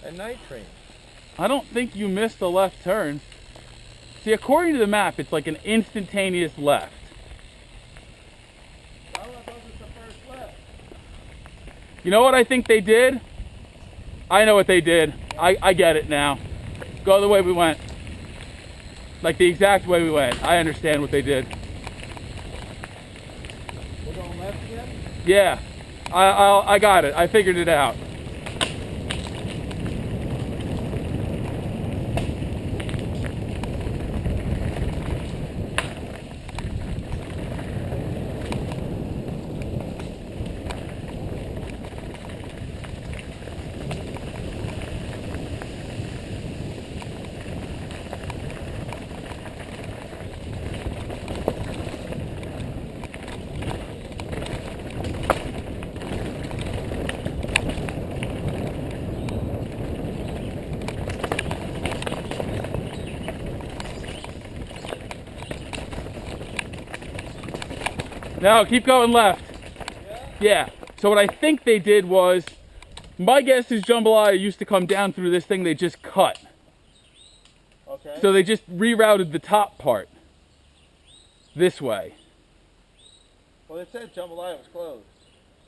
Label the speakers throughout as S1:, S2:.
S1: A night train.
S2: I don't think you missed a left turn. See, according to the map, it's like an instantaneous left.
S1: How about it's the first left?
S2: You know what I think they did? I know what they did. I get it now. Go the way we went. Like the exact way we went. I understand what they did.
S1: We're going left again?
S2: Yeah. I got it. I figured it out. No, keep going left. Yeah. So what I think they did was, my guess is jambalaya used to come down through this thing they just cut.
S1: Okay.
S2: So they just rerouted the top part this way.
S1: Well, it said jambalaya was closed.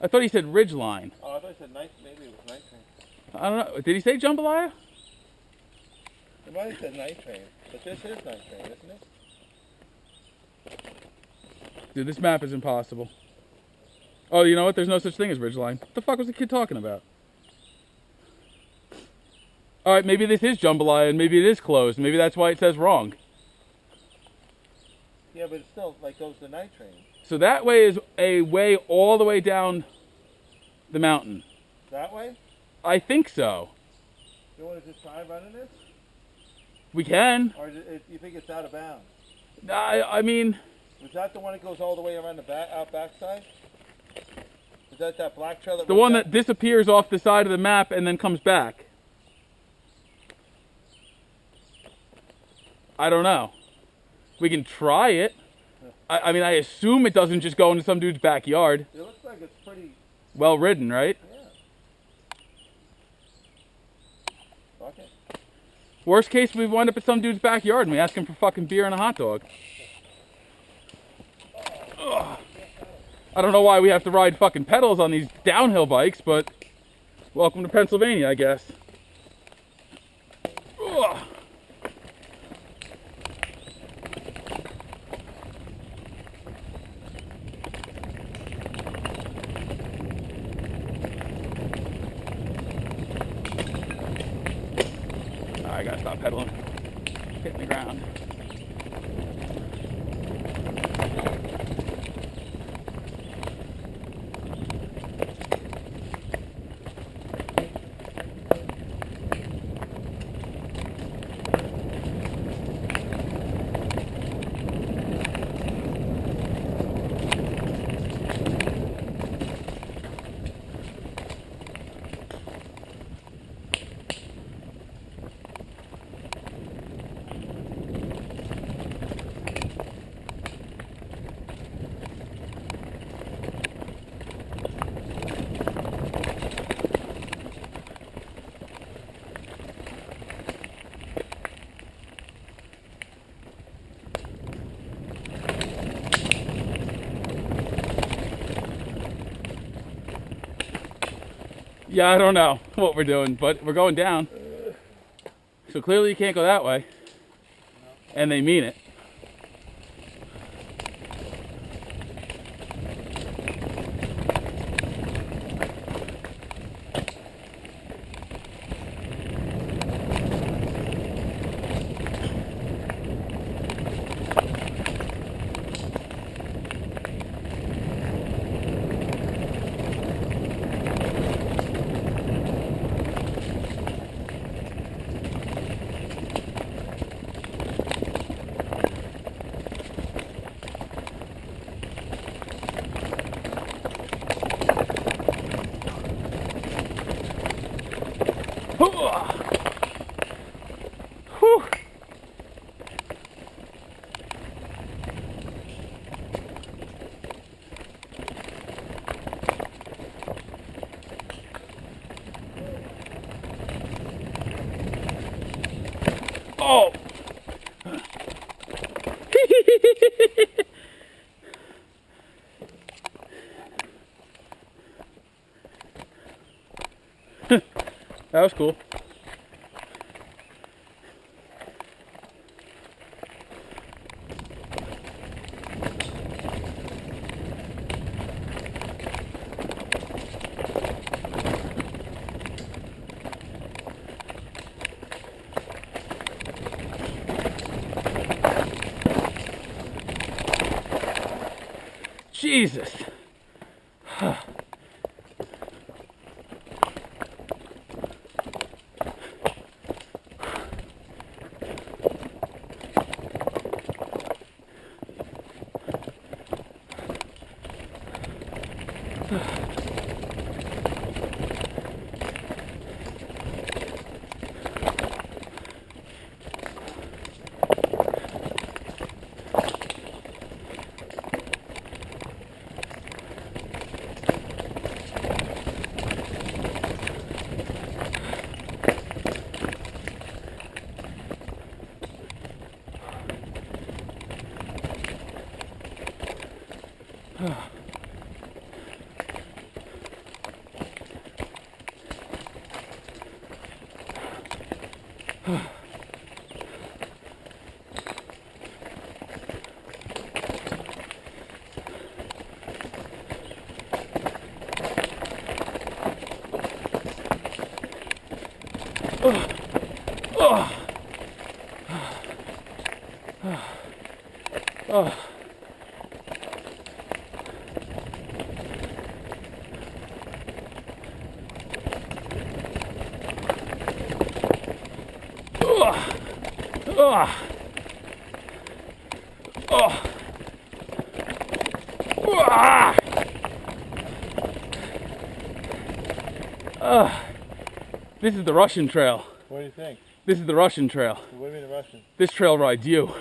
S2: I thought he said Ridgeline.
S1: Oh, I thought he said night. Maybe it was night train.
S2: I don't know. Did he say jambalaya?
S1: It might have said night train, but this is night train, isn't it?
S2: Dude, this map is impossible. Oh, you know what? There's no such thing as Ridgeline. What the fuck was the kid talking about? Alright, maybe this is jambalaya and maybe it is closed. Maybe that's why it says wrong.
S1: Yeah, but it still like goes to night train.
S2: So that way is a way all the way down the mountain.
S1: That way?
S2: I think so.
S1: You want to just try running this?
S2: We can.
S1: Or you think it's out of bounds?
S2: I mean...
S1: Was that the one that goes all the way around the backside? Is that black trail that
S2: the one that disappears off the side of the map and then comes back? I don't know. We can try it. I mean, I assume it doesn't just go into some dude's backyard.
S1: It looks like it's pretty...
S2: Well ridden, right?
S1: Yeah. Fuck it.
S2: Worst case, we wind up at some dude's backyard and we ask him for fucking beer and a hot dog. Ugh. I don't know why we have to ride fucking pedals on these downhill bikes, but welcome to Pennsylvania, I guess. Ugh. I gotta stop pedaling. Hitting the ground. Yeah, I don't know what we're doing, but we're going down. So clearly you can't go that way. And they mean it. Whew. Oh! That was cool. Jesus. This is the Russian trail.
S1: What do you think?
S2: This is the Russian trail.
S1: What do you mean the Russian?
S2: This trail rides you.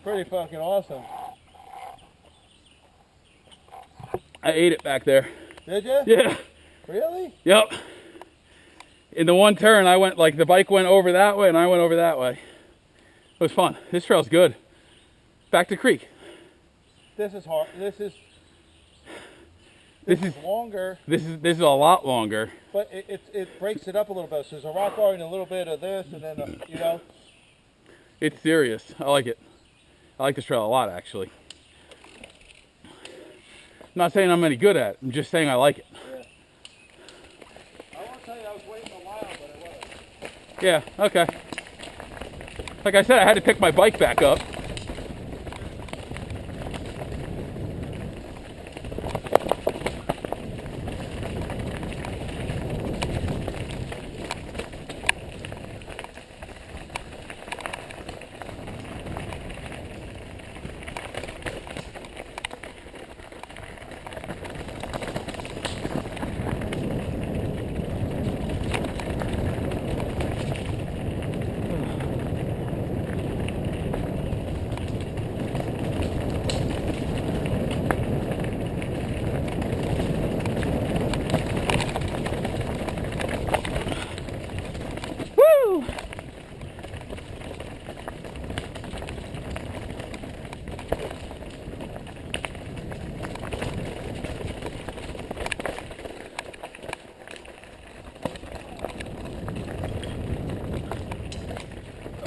S1: Pretty fucking awesome.
S2: I ate it back there.
S1: Did you?
S2: Yeah.
S1: Really?
S2: Yep. In the one turn, I went, like, the bike went over that way and I went over that way. It was fun. This trail's good. Back to creek.
S1: This is hard. This is longer.
S2: This is a lot longer.
S1: But it breaks it up a little bit. So there's a rock garden, a little bit of this, and then you know.
S2: It's serious. I like it. I like this trail a lot, actually. I'm not saying I'm any good at it. I'm just saying I like it.
S1: Yeah. I won't tell you I was waiting a while, but I was.
S2: Yeah. Okay. Like I said, I had to pick my bike back up.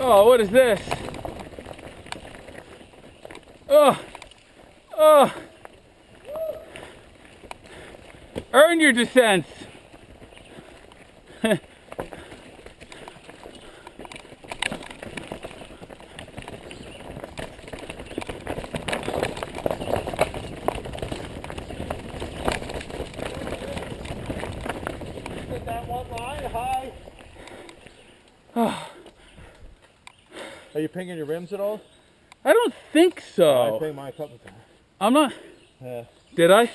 S2: Oh, what is this? Oh, oh. Earn your descents.
S1: That one line, hi. Are you pinging your rims at all?
S2: I don't think so.
S1: I pinged mine a couple times.
S2: I'm not.
S1: Yeah.
S2: Did I?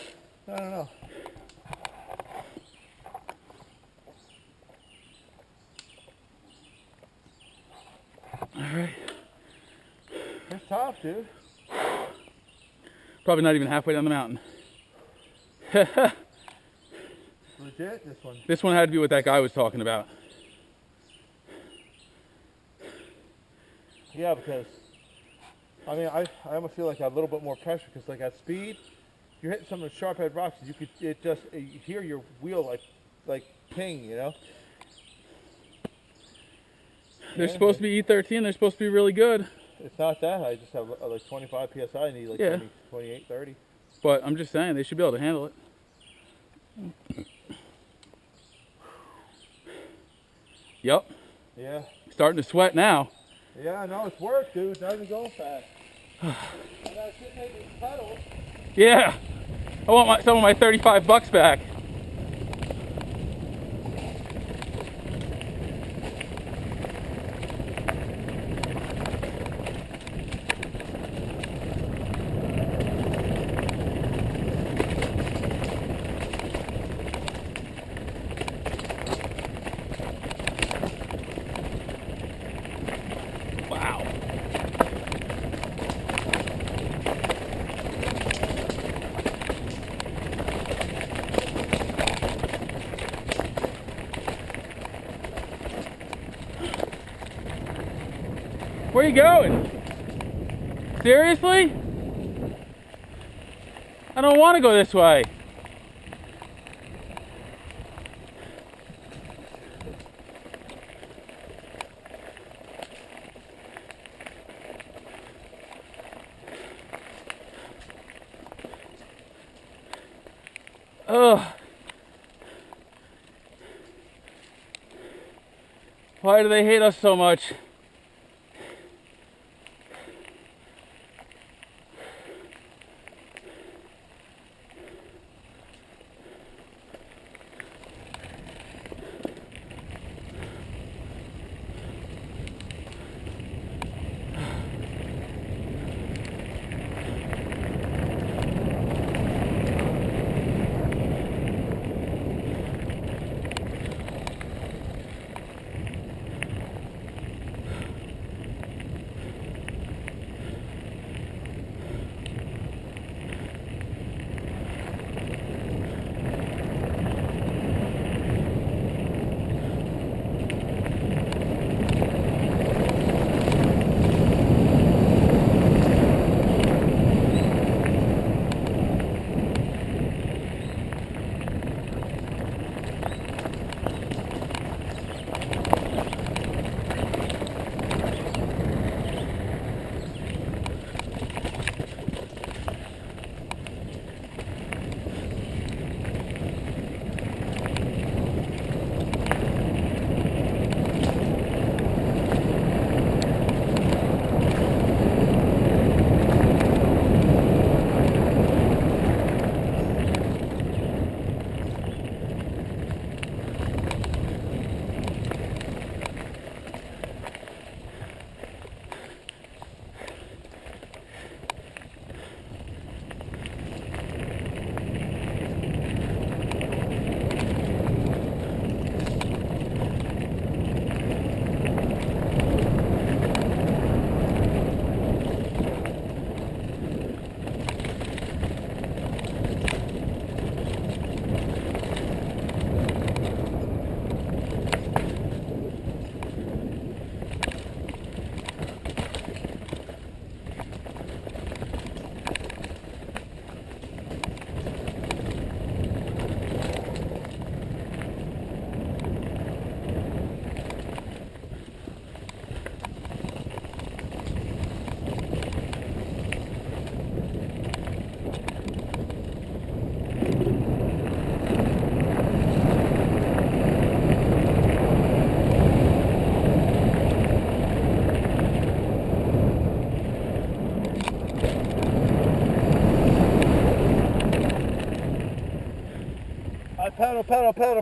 S1: I don't know.
S2: All right.
S1: It's tough, dude.
S2: Probably not even halfway down the mountain.
S1: Legit, this one.
S2: This one had to be what that guy was talking about.
S1: Yeah, because I mean, I almost feel like I have a little bit more pressure because like at speed, you're hitting some of the sharp head rocks. You could you hear your wheel like ping, you know.
S2: They're supposed to be E13. They're supposed to be really good.
S1: It's not that. I just have like 25 psi. I need like 20, 28, 30.
S2: But I'm just saying they should be able to handle it. Yep.
S1: Yeah.
S2: Starting to sweat now.
S1: Yeah, I know it's work, dude. It's not even going fast. I gotta sit maybe these pedals.
S2: Yeah. I want some of my $35 back. Wow. Where are you going? Seriously? I don't want to go this way. Ugh. Why do they hate us so much?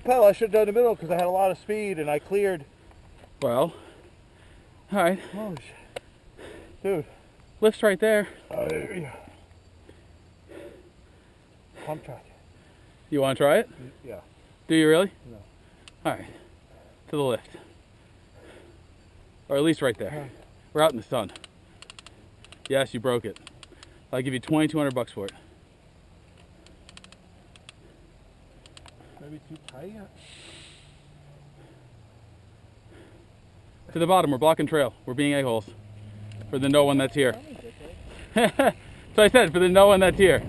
S1: Pedal. I should have done the middle because I had a lot of speed and I cleared.
S2: Well, all right.
S1: Oh, shit. Dude.
S2: Lift's right there.
S1: Pump track.
S2: You want to try it?
S1: Yeah.
S2: Do you really?
S1: No.
S2: All right. To the lift. Or at least right there. We're out in the sun. Yes, you broke it. I'll give you $2,200 for it.
S1: Maybe too tight?
S2: To the bottom, we're blocking trail. We're being a-holes. For the no one that's here. So I said, for the no one that's here.